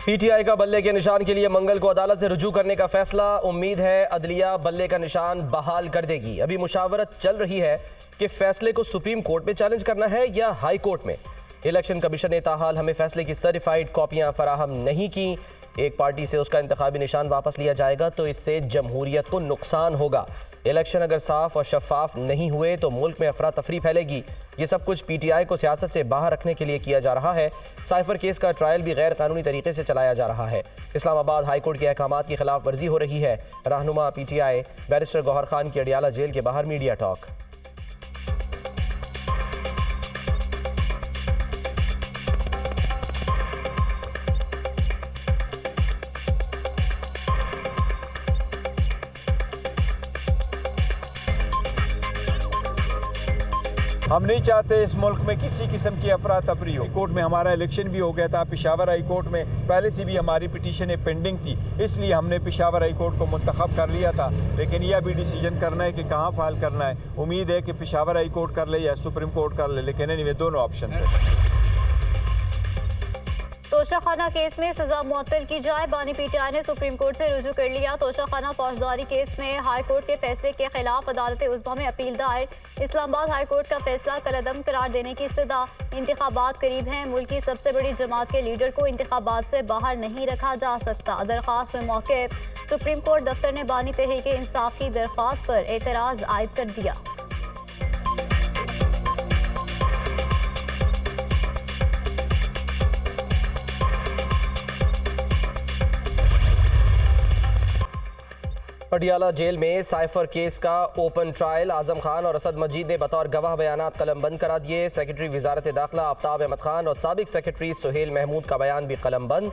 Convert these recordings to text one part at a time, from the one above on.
PTI का बल्ले के निशान के लिए मंगल को अदालत से रुजू करने का फैसला। उम्मीद है अदलिया बल्ले का निशान बहाल कर देगी। अभी मुशावरत चल रही है कि फैसले को सुप्रीम कोर्ट में चैलेंज करना है या हाई कोर्ट में। इलेक्शन कमीशन ने ताहाल हमें फैसले की सर्टिफाइड कॉपियां फराहम नहीं की। एक पार्टी से उसका इंतखाबी निशान वापस लिया जाएगा तो इससे जमहूरियत को नुकसान होगा। इलेक्शन अगर साफ और शफाफ नहीं हुए तो मुल्क में अफरा तफरी फैलेगी। ये सब कुछ पीटीआई को सियासत से बाहर रखने के लिए किया जा रहा है। साइफर केस का ट्रायल भी गैर कानूनी तरीके से चलाया जा रहा है। इस्लामाबाद हाई कोर्ट के अहकामात की खिलाफ वर्जी हो रही है। रहनुमा पीटीआई बैरिस्टर गौहर खान की अडियाला जेल के बाहर मीडिया टॉक। हम नहीं चाहते इस मुल्क में किसी किस्म की अफरा तफरी हो। कोर्ट में हमारा इलेक्शन भी हो गया था। पेशावर हाई कोर्ट में पहले से भी हमारी पिटीशनें पेंडिंग थी, इसलिए हमने पेशावर हाई कोर्ट को मुंतखब कर लिया था। लेकिन यह भी डिसीजन करना है कि कहाँ फाइल करना है। उम्मीद है कि पेशावर हाई कोर्ट कर ले या सुप्रीम कोर्ट कर ले, लेकिन एनीवे दोनों ऑप्शन है। तोशाखाना केस में सजा मुअत्तल की जाए। बानी पीटीआई ने सुप्रीम कोर्ट से रुजू कर लिया। तोशाखाना फौजदारी केस में हाई कोर्ट के फैसले के खिलाफ अदालत उज़्मा में अपील दायर। इस्लामाबाद हाई कोर्ट का फैसला कलअदम करार देने की इस्तदा। इंतखाबात करीब हैं। मुल्क की सबसे बड़ी जमात के लीडर को इंतखाबात से बाहर नहीं रखा जा सकता। दरख्वास्त में मौक़िफ़। सुप्रीम कोर्ट दफ्तर ने बानी तहरीक इंसाफ की दरख्वास्त पर एतराज़ आयद कर दिया। अडियाला जेल में साइफर केस का ओपन ट्रायल। आजम खान और असद मजीद ने बतौर गवाह बयानात कलम बंद करा दिए। सेक्रेटरी वजारत दाखिला आफ्ताब अहमद खान और साबिक सेक्रेटरी सुहेल महमूद का बयान भी कलम बंद।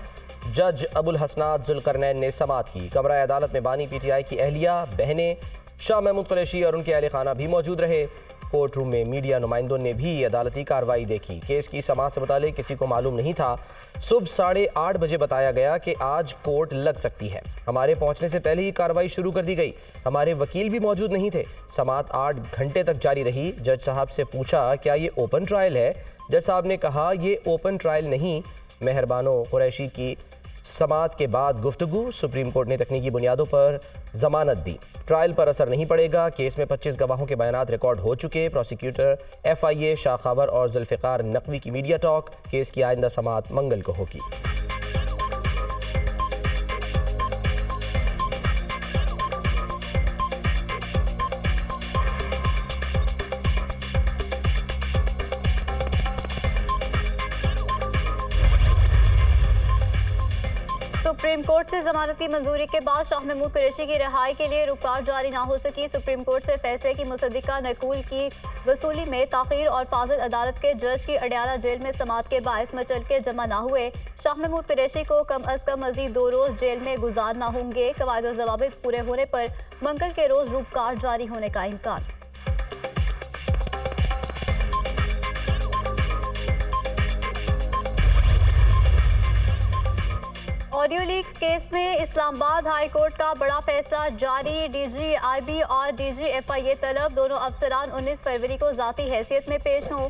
जज अबुल हसनात जुल्करनैन ने समाअत की। कमरा अदालत में बानी पीटीआई की अहलिया, बहनें, शाह महमूद कुरैशी और उनके अहल खाना भी मौजूद रहे। कोर्ट रूम में मीडिया नुमाइंदों ने भी अदालती कार्रवाई देखी। केस की समाअत से मुतालिक किसी को मालूम नहीं था। सुबह 8:30 बजे बताया गया कि आज कोर्ट लग सकती है। हमारे पहुंचने से पहले ही कार्रवाई शुरू कर दी गई। हमारे वकील भी मौजूद नहीं थे। समाअत 8 घंटे तक जारी रही। जज साहब से पूछा क्या ये ओपन ट्रायल है। जज साहब ने कहा ये ओपन ट्रायल नहीं। मेहरबानो कुरैशी की समाअत के बाद गुफ्तगू। सुप्रीम कोर्ट ने तकनीकी बुनियादों पर जमानत दी। ट्रायल पर असर नहीं पड़ेगा। केस में 25 गवाहों के बयानात रिकॉर्ड हो चुके। प्रोसिक्यूटर FIA शाह खबर और जुल्फ़िकार नकवी की मीडिया टॉक। केस की आइंदा समाअत मंगल को होगी। सुप्रीम कोर्ट से जमानत की मंजूरी के बाद शाह महमूद कुरैशी की रिहाई के लिए रुककार जारी ना हो सकी। सुप्रीम कोर्ट से फैसले की मुसद्दिका नकूल की वसूली में ताखीर और फाजिल अदालत के जज की अडियाला जेल में समाअत के बायस मचल के जमा ना हुए। शाह महमूद कुरैशी को कम अज कम मजीद 2 रोज जेल में गुजारना होंगे। कवायद और ज़वाबित पूरे होने पर मंगल के रोज रुककार जारी होने का इम्कान। ऑडियो लीक्स केस में इस्लामाबाद हाई कोर्ट का बड़ा फैसला जारी। DGIB और DGFIA तलब। दोनों अफसरान 19 फरवरी को ज़ाती हैसियत में पेश हों।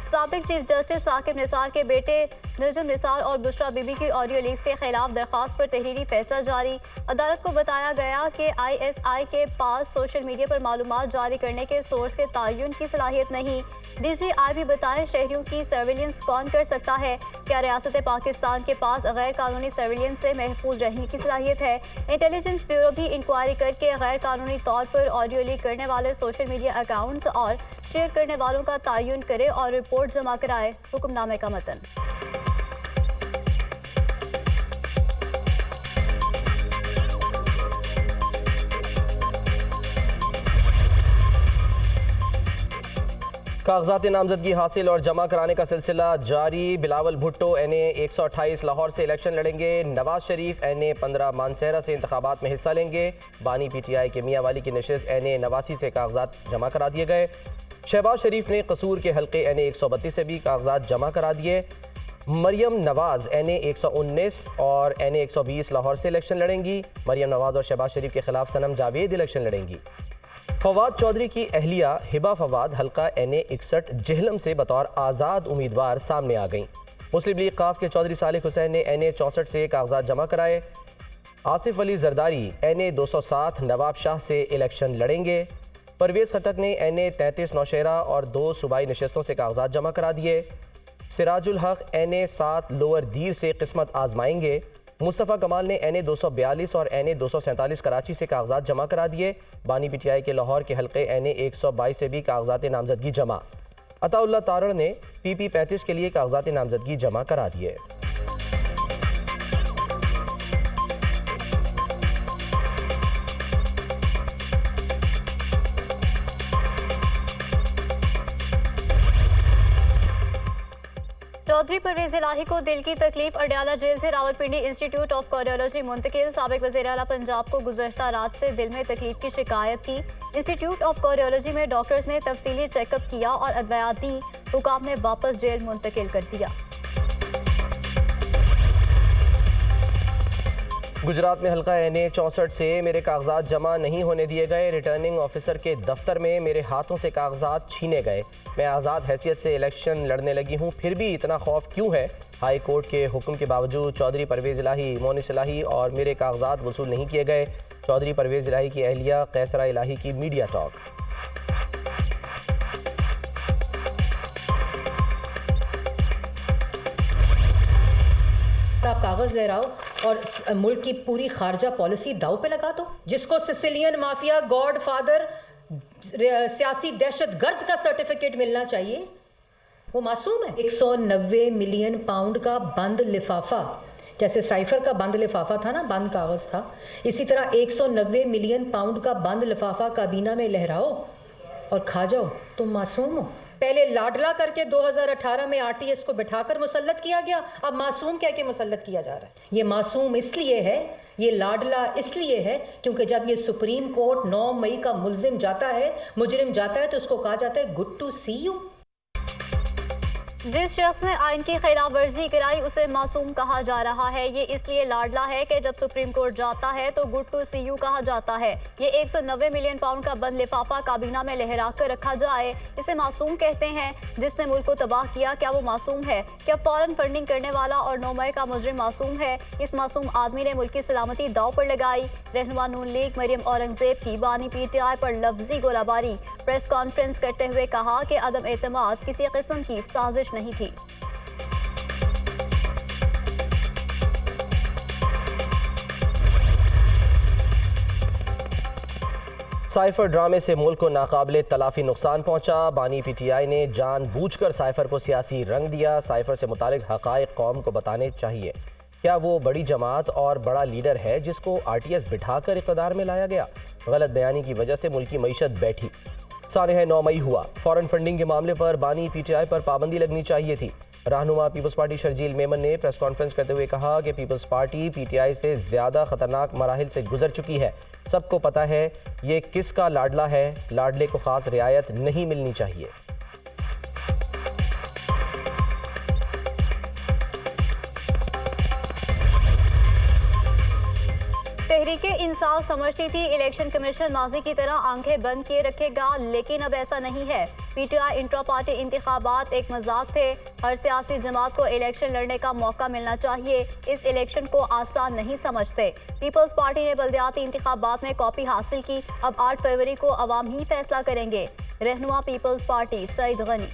साबिक चीफ जस्टिस साकिब निसार के बेटे नजम निसार और बुशरा बीबी की ऑडियो लीक्स के खिलाफ दरख्वास्त पर तहरीरी फैसला जारी। अदालत को बताया गया कि ISI के पास सोशल मीडिया पर मालूमात जारी करने के सोर्स के तयन की सलाहियत नहीं। DGIB बताएं शहरियों की सर्विलेंस कौन कर सकता है। क्या रियासत पाकिस्तान के पास गैर कानूनी सर्विलेंस से महफूज रहने की सलाहियत है। इंटेलिजेंस ब्यूरो भी इंक्वायरी करके गैर कानूनी तौर पर ऑडियो लीक करने वाले सोशल मीडिया अकाउंट्स और शेयर करने वालों का तयन करे और रिपोर्ट जमा कराए। हुक्मनामे का मतन। कागजात नामजदगी हासिल और जमा कराने का सिलसिला जारी। बिलावल भुट्टो NA 128 लाहौर से इलेक्शन लड़ेंगे। नवाज शरीफ NA 15 मानसहरा से इंतखाबात में हिस्सा लेंगे। बानी पीटीआई के मियाँ वाली की नशिस्त NA 89 से कागजात जमा करा दिए गए। शहबाज शरीफ ने कसूर के हल्के NA 132 से भी कागजात जमा करा दिए। मरियम नवाज NA 119 और NA 120 लाहौर से इलेक्शन लड़ेंगी। मरियम नवाज और शहबाज शरीफ के खिलाफ सनम जावेद इलेक्शन लड़ेंगी। फवाद चौधरी की अहलिया हिबा फवाद हल्का NA 61 जेहलम से बतौर आज़ाद उम्मीदवार सामने आ गईं। मुस्लिम लीग काफ के चौधरी सालिक हुसैन ने NA 64 से कागजात जमा कराए। आसिफ अली जरदारी NA 207 नवाब शाह से इलेक्शन लड़ेंगे। परवेज़ खटक ने NA 33 नौशेरा और 2 सूबाई नशस्तों से कागजात जमा करा दिए। सिराजुल हक NA 7 लोअर दीर से किस्मत आजमाएंगे। मुस्तफ़ा कमाल ने NA 242 और NA 247 कराची से कागजात जमा करा दिए। बानी PTI के लाहौर के हल्के NA 122 से भी कागजात नामजदगी जमा। अताउल्लाह तारड़ ने PP 35 के लिए कागजात नामजदगी जमा करा दिए। चौधरी परवेज इलाही को दिल की तकलीफ, अडयाला जेल से रावलपिंडी इंस्टीट्यूट ऑफ कार्डियोलॉजी मुंतकिल। साबिक वज़ीर आला पंजाब को गुज़श्ता रात से दिल में तकलीफ की शिकायत थी। इंस्टीट्यूट ऑफ कार्डियोलॉजी में डॉक्टर्स ने तफसीली चेकअप किया और अदवियात दी। हुकाम ने वापस जेल मुंतकिल कर दिया। गुजरात में हल्का NA 64 से मेरे कागजात जमा नहीं होने दिए गए। रिटर्निंग ऑफिसर के दफ्तर में मेरे हाथों से कागजात छीने गए। मैं आज़ाद हैसियत से इलेक्शन लड़ने लगी हूँ, फिर भी इतना खौफ क्यों है? हाई कोर्ट के हुक्म के बावजूद चौधरी परवेज़ इलाही, मोनिस इलाही और मेरे कागजात वसूल नहीं किए गए। चौधरी परवेज़ इलाही की अहलिया कैसरा इलाही की मीडिया टॉक। आप कागज ले रहा हो और मुल्क की पूरी खारजा पॉलिसी दाव पे लगा दो। जिसको सिसिलियन माफिया, गॉड फादर, सियासी दहशतगर्द का सर्टिफिकेट मिलना चाहिए, वो मासूम है। 190 मिलियन पाउंड का बंद लिफाफा, जैसे साइफर का बंद लिफाफा था ना, बंद कागज था, इसी तरह 190 मिलियन पाउंड का बंद लिफाफा काबीना में लहराओ और खा जाओ। तुम मासूम हो। पहले लाडला करके 2018 में RTS को बिठाकर मुसल्लत किया गया, अब मासूम कह के मुसल्लत किया जा रहा है। ये मासूम इसलिए है, ये लाडला इसलिए है क्योंकि जब ये सुप्रीम कोर्ट 9 मई का मुलजिम जाता है, मुजरिम जाता है, तो उसको कहा जाता है गुड टू सी यू। जिस शख्स ने आइन की खिलाफ वर्जी कराई उसे मासूम कहा जा रहा है। ये इसलिए लाडला है कि जब सुप्रीम कोर्ट जाता है तो गुड टू सी यू कहा जाता है। ये 190 मिलियन पाउंड का बंद लिफाफा काबीना में लहरा कर रखा जाए, इसे मासूम कहते हैं। जिसने मुल्क को तबाह किया, क्या वो मासूम है? क्या फौरन फंडिंग करने वाला और 9 मई का मुजरिम मासूम है? इस मासूम आदमी ने मुल्क की सलामती दाव पर लगाई। रहनुमा नून लीग मरियम औरंगजेब की बानी PTI पर लफ्जी गोलाबारी। प्रेस कॉन्फ्रेंस करते हुए कहा कि अदम एतमाद किसी किस्म की साजिश नहीं थी। साइफर ड्रामे से मुल्क को नाकाबिले तलाफी नुकसान पहुंचा। बानी PTI ने जानबूझकर साइफर को सियासी रंग दिया। साइफर से मुतालिक हकायक कौम को बताने चाहिए। क्या वो बड़ी जमात और बड़ा लीडर है जिसको RTS बिठाकर इक़्तिदार में लाया गया? गलत बयानी की वजह से मुल्क की मईशत बैठी। सानह 9 मई हुआ। फॉरेन फंडिंग के मामले पर बानी PTI पर पाबंदी लगनी चाहिए थी। रहनुमा पीपल्स पार्टी शर्जील मेमन ने प्रेस कॉन्फ्रेंस करते हुए कहा कि पीपल्स पार्टी PTI से ज़्यादा ख़तरनाक मराहिल से गुजर चुकी है। सबको पता है ये किसका लाडला है। लाडले को ख़ास रियायत नहीं मिलनी चाहिए। तहरीके इंसाफ समझती थी इलेक्शन कमीशन माजी की तरह आंखें बंद किए रखेगा, लेकिन अब ऐसा नहीं है। PTI इंट्रा पार्टी इंतखाबात एक मजाक थे। हर सियासी जमात को इलेक्शन लड़ने का मौका मिलना चाहिए। इस इलेक्शन को आसान नहीं समझते। पीपल्स पार्टी ने बल्दियाती इंतखाबात में कॉपी हासिल की। अब 8 फरवरी को अवाम ही फैसला करेंगे। Rahnuma people's party Saeed Ghani.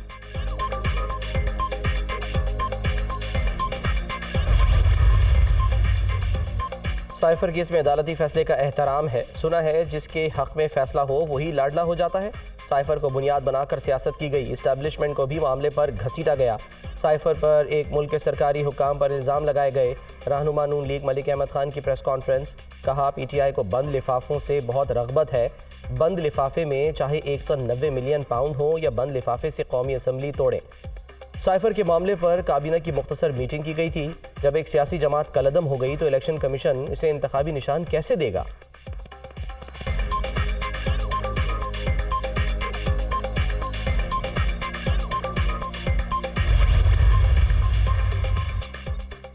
Cipher case में अदालती फैसले का एहतराम है। सुना है जिसके हक में फैसला हो वही लाडला हो जाता है। साइफर को बुनियाद बनाकर सियासत की गई। इस्टेब्लिशमेंट को भी मामले पर घसीटा गया। साइफर पर एक मुल्क के सरकारी हुकाम पर इल्ज़ाम लगाए गए। रहनुमा नून लीग मलिक अहमद खान की प्रेस कॉन्फ्रेंस। कहा PTI को बंद लिफाफों से बहुत रग़बत है। बंद लिफाफे में चाहे 190 मिलियन पाउंड हो या बंद लिफाफे से कौमी असम्बली तोड़ें। साइफर के मामले पर काबीना की मुख्तसर मीटिंग की गई थी। जब एक सियासी जमात कलअदम हो गई तो इलेक्शन कमीशन इसे इंतखाबी निशान कैसे देगा?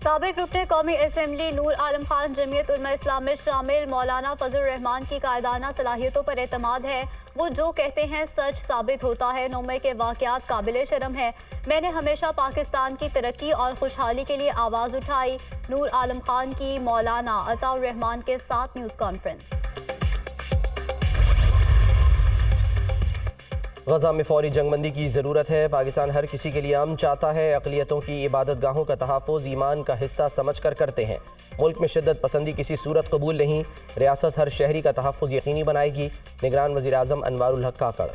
साबिक रुकने कौमी असम्बली नूर आलम खान जमीयत उलमा इस्लाम में शामिल। मौलाना फजल रहमान की कायदाना सलाहियतों पर एतमाद है। वो जो कहते हैं सच साबित होता है। 9 मई के वाक़यात काबिल शर्म है। मैंने हमेशा पाकिस्तान की तरक्की और खुशहाली के लिए आवाज़ उठाई। नूर आलम खान की मौलाना अताउर रहमान के साथ न्यूज़ कॉन्फ्रेंस। गजा में फौरी जंगबंदी की ज़रूरत है। पाकिस्तान हर किसी के लिए अमन चाहता है। अक़लियतों की इबादत गाहों का तहफ़्फ़ुज़ ईमान का हिस्सा समझ कर करते हैं। मुल्क में शिद्दत पसंदी किसी सूरत कबूल नहीं। रियासत हर शहरी का तहफ़्फ़ुज़ यकीनी बनाएगी। निगरान वज़ीर आज़म अनवारुल हक काकड़।